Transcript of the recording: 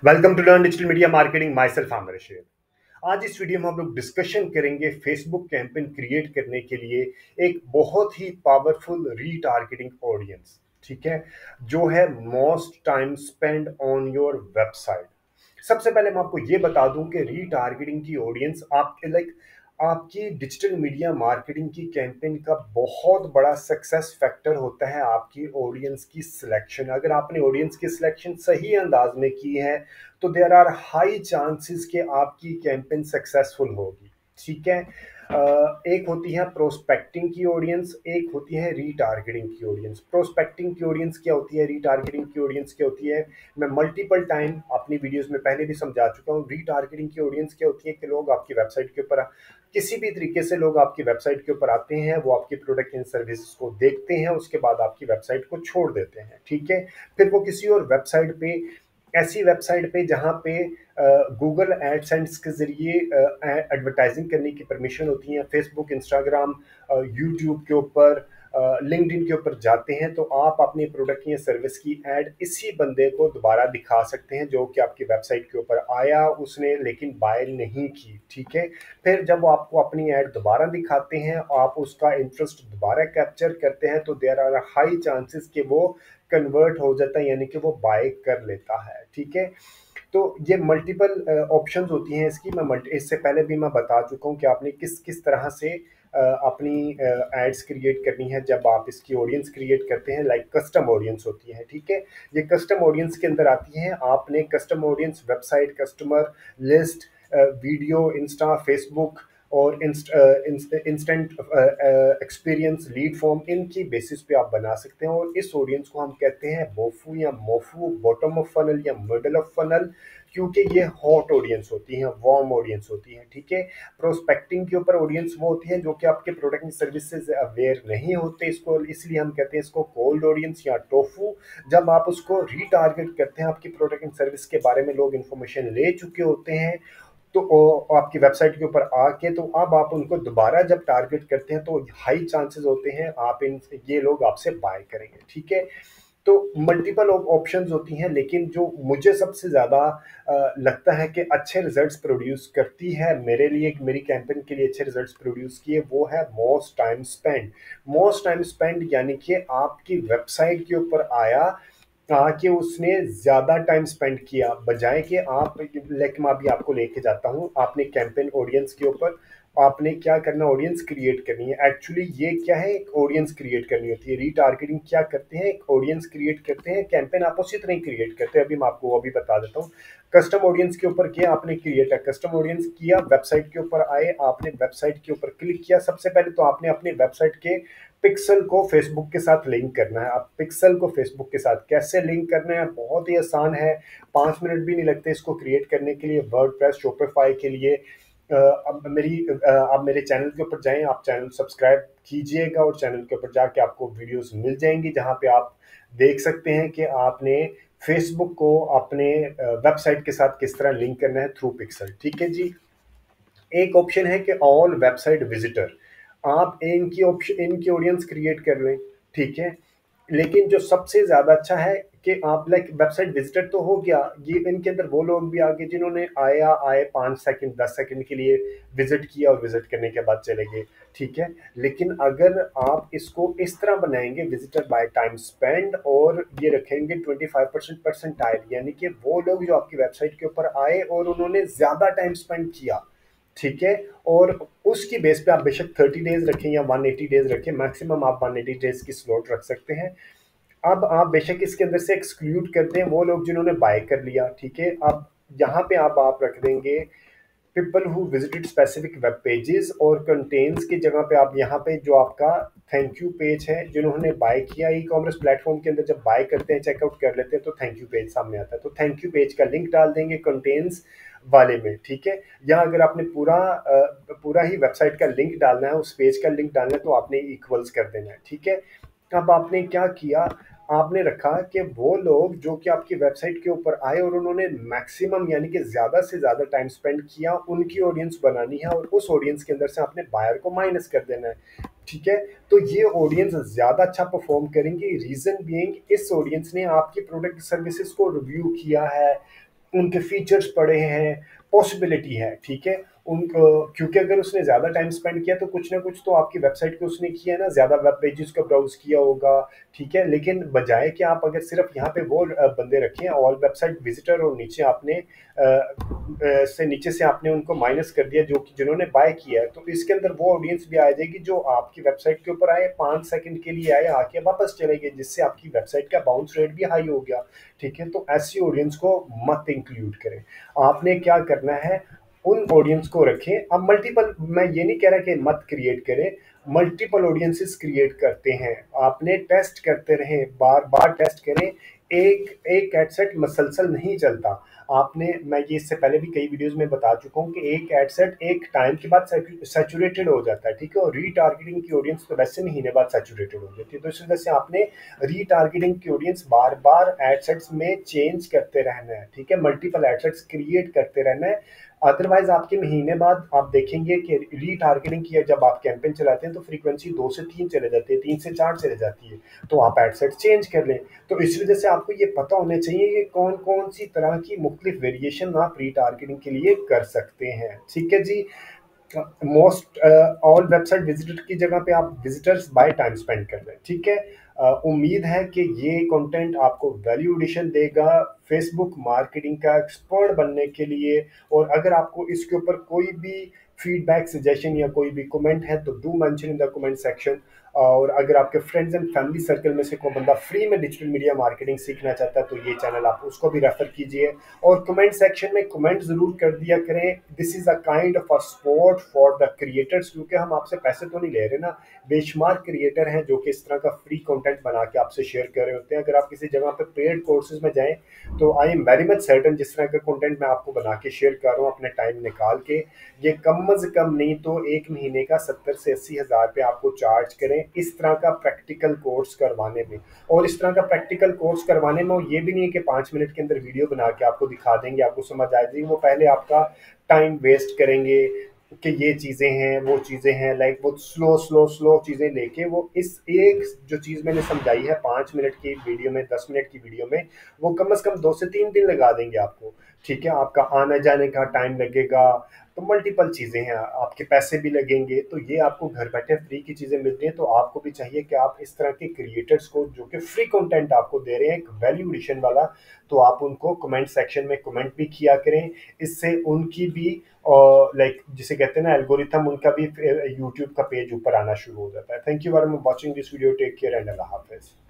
Welcome to learn digital media marketing. My self Aamir Rashid. आज इस video में हम लोग डिस्कशन करेंगे फेसबुक कैंपेन क्रिएट करने के लिए एक बहुत ही पावरफुल रीटारगेटिंग ऑडियंस, ठीक है, जो है most time spend on your website. सबसे पहले मैं आपको ये बता दूं कि रीटारगेटिंग की ऑडियंस आपके आपकी डिजिटल मीडिया मार्केटिंग की कैंपेन का बहुत बड़ा सक्सेस फैक्टर होता है आपकी ऑडियंस की सिलेक्शन। अगर आपने ऑडियंस की सिलेक्शन सही अंदाज में की है तो देयर आर हाई चांसेस कि आपकी कैंपेन सक्सेसफुल होगी, ठीक है। एक होती है प्रोस्पेक्टिंग की ऑडियंस, एक होती है रीटारगेटिंग की ऑडियंस। प्रोस्पेक्टिंग की ऑडियंस क्या होती है, रीटारगेटिंग की ऑडियंस क्या होती है, मैं मल्टीपल टाइम अपनी वीडियोस में पहले भी समझा चुका हूँ। रीटारगेटिंग की ऑडियंस क्या होती है कि लोग आपकी वेबसाइट के ऊपर किसी भी तरीके से लोग आपकी वेबसाइट के ऊपर आते हैं, वो आपके प्रोडक्ट एंड सर्विसेज को देखते हैं, उसके बाद आपकी वेबसाइट को छोड़ देते हैं, ठीक है। फिर वो किसी और वेबसाइट पे, ऐसी वेबसाइट पे जहाँ पे गूगल एडसेंस के ज़रिए एडवर्टाइजिंग करने की परमिशन होती है, फेसबुक, इंस्टाग्राम, यूट्यूब के ऊपर, लिंक्डइन के ऊपर जाते हैं, तो आप अपने प्रोडक्ट या सर्विस की एड इसी बंदे को दोबारा दिखा सकते हैं जो कि आपकी वेबसाइट के ऊपर आया, उसने लेकिन बाय नहीं की, ठीक है। फिर जब वो आपको अपनी एड दोबारा दिखाते हैं, आप उसका इंटरेस्ट दोबारा कैप्चर करते हैं, तो देयर आर हाई चांसेस कि वो कन्वर्ट हो जाता है, यानी कि वो बाय कर लेता है, ठीक है। तो ये मल्टीपल ऑप्शंस होती हैं इसकी। इससे पहले भी मैं बता चुका हूँ कि आपने किस किस तरह से अपनी एड्स क्रिएट करनी है जब आप इसकी ऑडियंस क्रिएट करते हैं। लाइक कस्टम ऑडियंस होती है, ठीक है। ये कस्टम ऑडियंस के अंदर आती है। आपने custom audience website, customer list, video, Insta, Facebook और इंस्टेंट एक्सपीरियंस, लीड फॉर्म, इनकी बेसिस पे आप बना सकते हैं। और इस ऑडियंस को हम कहते हैं बोफू या मोफू, बॉटम ऑफ फनल या मिडल ऑफ फनल, क्योंकि ये हॉट ऑडियंस होती है, वार्म ऑडियंस होती है, ठीक है। प्रोस्पेक्टिंग के ऊपर ऑडियंस वो होती है जो कि आपके प्रोडक्ट एंड सर्विस से अवेयर नहीं होते, इसको इसलिए हम कहते हैं इसको कोल्ड ऑडियंस या टोफू। जब आप उसको रीटारगेट करते हैं, आपकी प्रोडक्ट एंड सर्विस के बारे में लोग इन्फॉर्मेशन ले चुके होते हैं, तो आपकी वेबसाइट के ऊपर आके, तो अब आप उनको दोबारा जब टारगेट करते हैं तो हाई चांसेस होते हैं आप इन ये लोग आपसे बाय करेंगे, ठीक है। तो मल्टीपल ऑप्शंस होती हैं, लेकिन जो मुझे सबसे ज़्यादा लगता है कि अच्छे रिजल्ट्स प्रोड्यूस करती है मेरे लिए, मेरी कैंपेन के लिए अच्छे रिजल्ट्स प्रोड्यूस किए, वो है most time spend. Most time spend यानी कि आपकी वेबसाइट के ऊपर आया, कि उसने ज़्यादा टाइम स्पेंड किया, बजाय कि आप, लाइक मैं अभी आपको लेके जाता हूँ, आपने कैंपेन ऑडियंस के ऊपर आपने क्या करना, ऑडियंस क्रिएट करनी है। एक्चुअली ये क्या है, एक ऑडियंस क्रिएट करनी होती है। रीटारगेटिंग क्या करते हैं, एक ऑडियंस क्रिएट करते हैं। कैंपेन आप उसी तरह क्रिएट करते हैं, अभी मैं आपको वो भी बता देता हूँ। कस्टम ऑडियंस के ऊपर किया आपने क्रिएट है, कस्टम ऑडियंस किया, वेबसाइट के ऊपर आए, आपने वेबसाइट के ऊपर क्लिक किया। सबसे पहले तो आपने अपनी वेबसाइट के पिक्सल को फेसबुक के साथ लिंक करना है। अब पिक्सल को फेसबुक के साथ कैसे लिंक करना है, बहुत ही आसान है, 5 मिनट भी नहीं लगते इसको क्रिएट करने के लिए। वर्डप्रेस, शॉपिफाई के लिए आप मेरे चैनल के ऊपर जाएं, आप चैनल सब्सक्राइब कीजिएगा और चैनल के ऊपर जाके आपको वीडियोस मिल जाएंगी जहां पे आप देख सकते हैं कि आपने फेसबुक को अपने वेबसाइट के साथ किस तरह लिंक करना है थ्रू पिक्सल, ठीक है जी। एक ऑप्शन है कि ऑल वेबसाइट विजिटर, आप इनकी ऑडियंस क्रिएट कर लें, ठीक है। लेकिन जो सबसे ज़्यादा अच्छा है कि आप, लाइक वेबसाइट विजिटर तो हो गया, ये इनके अंदर वो लोग भी आ गए जिन्होंने आए 5 सेकंड 10 सेकंड के लिए विजिट किया और विजिट करने के बाद चले गए, ठीक है। लेकिन अगर आप इसको इस तरह बनाएंगे, विजिटर बाय टाइम स्पेंड, और ये रखेंगे 25% परसेंटाइल, यानी कि वो लोग जो आपकी वेबसाइट के ऊपर आए और उन्होंने ज़्यादा टाइम स्पेंड किया, ठीक है। और उसकी बेस पे आप बेशक 30 डेज रखें या 180 डेज रखें, मैक्सिमम आप 180 डेज की स्लॉट रख सकते हैं। अब आप बेशक इसके अंदर से एक्सक्लूड करते हैं वो लोग जिन्होंने बाय कर लिया, ठीक है। अब यहाँ पे आप रख देंगे people who visited specific web pages, और कंटेन्स की जगह पे आप यहाँ पे जो आपका थैंक यू पेज है, जिन्होंने बाय किया ई कॉमर्स प्लेटफॉर्म के अंदर, जब बाय करते हैं, चेकआउट कर लेते हैं, तो थैंक यू पेज सामने आता है, तो थैंक यू पेज का लिंक डाल देंगे कंटेन्स वाले में, ठीक है। या अगर आपने पूरा ही वेबसाइट का लिंक डालना है, उस पेज का लिंक डालना है, तो आपने इक्वल्स कर देना है, ठीक है। अब आपने क्या किया, आपने रखा कि वो लोग जो कि आपकी वेबसाइट के ऊपर आए और उन्होंने मैक्सिमम यानी कि ज़्यादा से ज़्यादा टाइम स्पेंड किया, उनकी ऑडियंस बनानी है, और उस ऑडियंस के अंदर से आपने बायर को माइनस कर देना है, ठीक है। तो ये ऑडियंस ज़्यादा अच्छा परफॉर्म करेंगी, रीज़न बीइंग इस ऑडियंस ने आपकी प्रोडक्ट सर्विसेज को रिव्यू किया है, उनके फीचर्स पढ़े हैं, पॉसिबिलिटी है, ठीक है। उनको क्योंकि अगर उसने ज़्यादा टाइम स्पेंड किया तो कुछ ना कुछ तो आपकी वेबसाइट पे उसने किया है ना, ज़्यादा वेब पेजेस को ब्राउज़ किया होगा, ठीक है। लेकिन बजाय कि आप अगर सिर्फ यहाँ पे वो बंदे रखें ऑल वेबसाइट विजिटर और नीचे आपने से नीचे से आपने उनको माइनस कर दिया जो कि जिन्होंने बाय किया है, तो इसके अंदर वो ऑडियंस भी आ जाएगी जो आपकी वेबसाइट के ऊपर आए, 5 सेकंड के लिए आए, आके वापस चले गए, जिससे आपकी वेबसाइट का बाउंस रेट भी हाई हो गया, ठीक है। तो ऐसी ऑडियंस को मत इंक्लूड करें। आपने क्या करना है, उन ऑडियंस को रखें। अब मल्टीपल, मैं ये नहीं कह रहा कि मत क्रिएट करें, मल्टीपल ऑडियंसेस क्रिएट करते हैं, आपने टेस्ट करते रहें, बार बार टेस्ट करें। एक एक एड सेट मसलसल नहीं चलता। आपने, मैं ये इससे पहले भी कई वीडियोस में बता चुका हूँ कि एक एड सेट एक टाइम के बाद सैचुरेटेड हो जाता है, ठीक है। और रीटारगेटिंग की ऑडियंस तो वैसे महीने बाद सैचुरेटेड हो जाती है, तो इस वजह से आपने रीटारगेटिंग की ऑडियंस बार बार एड सेट्स में चेंज करते रहना है, ठीक है। मल्टीपल एड सेट्स क्रिएट करते रहना है। अदरवाइज आपके महीने बाद आप देखेंगे कि रीटारगेटिंग की जब आप कैंपेन चलाते हैं तो फ्रीक्वेंसी 2 से 3 चले जाती है, 3 से 4 चले जाती है, तो आप एड सेट चेंज कर लें। तो इस वजह से आपको ये पता होना चाहिए कि कौन कौन सी तरह की मुख्तलिफ वेरिएशन आप रीटारगेटिंग के लिए कर सकते हैं, ठीक है जी। मोस्ट ऑल वेबसाइट विजिटर की जगह पे आप विजिटर्स बाय टाइम स्पेंड कर रहे हैं, ठीक है। उम्मीद है कि ये कंटेंट आपको वैल्यू एडिशन देगा फेसबुक मार्केटिंग का एक्सपर्ट बनने के लिए। और अगर आपको इसके ऊपर कोई भी फीडबैक सजेशन या कोई भी कमेंट है तो do mention in the comment section. और अगर आपके फ्रेंड्स एंड फैमिली सर्कल में से कोई बंदा फ्री में डिजिटल मीडिया मार्केटिंग सीखना चाहता है तो ये चैनल आप उसको भी रेफर कीजिए। और कमेंट सेक्शन में कमेंट जरूर कर दिया करें। This is a kind of a support for the creators, क्योंकि हम आपसे पैसे तो नहीं ले रहे ना, बेशुमार क्रिएटर हैं जो कि इस तरह का फ्री कंटेंट बना के आपसे शेयर कर रहे होते हैं। अगर आप किसी जगह पे पेड कोर्सेज में जाएं तो I am very much certain जिस तरह का कंटेंट मैं आपको बना के शेयर कर रहा हूँ अपने टाइम निकाल के, ये कम अज कम नहीं तो एक महीने का 70 से 80 हज़ार रुपये आपको चार्ज करें इस तरह का प्रैक्टिकल कोर्स करवाने में। और इस तरह का प्रैक्टिकल कोर्स करवाने में ये भी नहीं है कि 5 मिनट के अंदर वीडियो बना के आपको दिखा देंगे, आपको समझ आ जाएगी। वो पहले आपका टाइम वेस्ट करेंगे कि ये चीज़ें हैं वो चीज़ें हैं, लाइक वो स्लो स्लो स्लो चीज़ें लेके वो इस एक जो चीज़ मैंने समझाई है 5 मिनट की वीडियो में, 10 मिनट की वीडियो में, वो कम से कम 2 से 3 दिन लगा देंगे आपको, ठीक है। आपका आने जाने का टाइम लगेगा, तो मल्टीपल चीज़ें हैं, आपके पैसे भी लगेंगे। तो ये आपको घर बैठे फ्री की चीज़ें मिल रही हैं, तो आपको भी चाहिए कि आप इस तरह के क्रिएटर्स को जो कि फ्री कंटेंट आपको दे रहे हैं एक वैल्यू एडिशन वाला, तो आप उनको कमेंट सेक्शन में कमेंट भी किया करें। इससे उनकी भी लाइक जिसे कहते हैं ना एल्गोरिथम, उनका भी यूट्यूब का पेज ऊपर आना शुरू हो जाता है। Thank you for watching this video, take care and अल्लाह हाफिज़।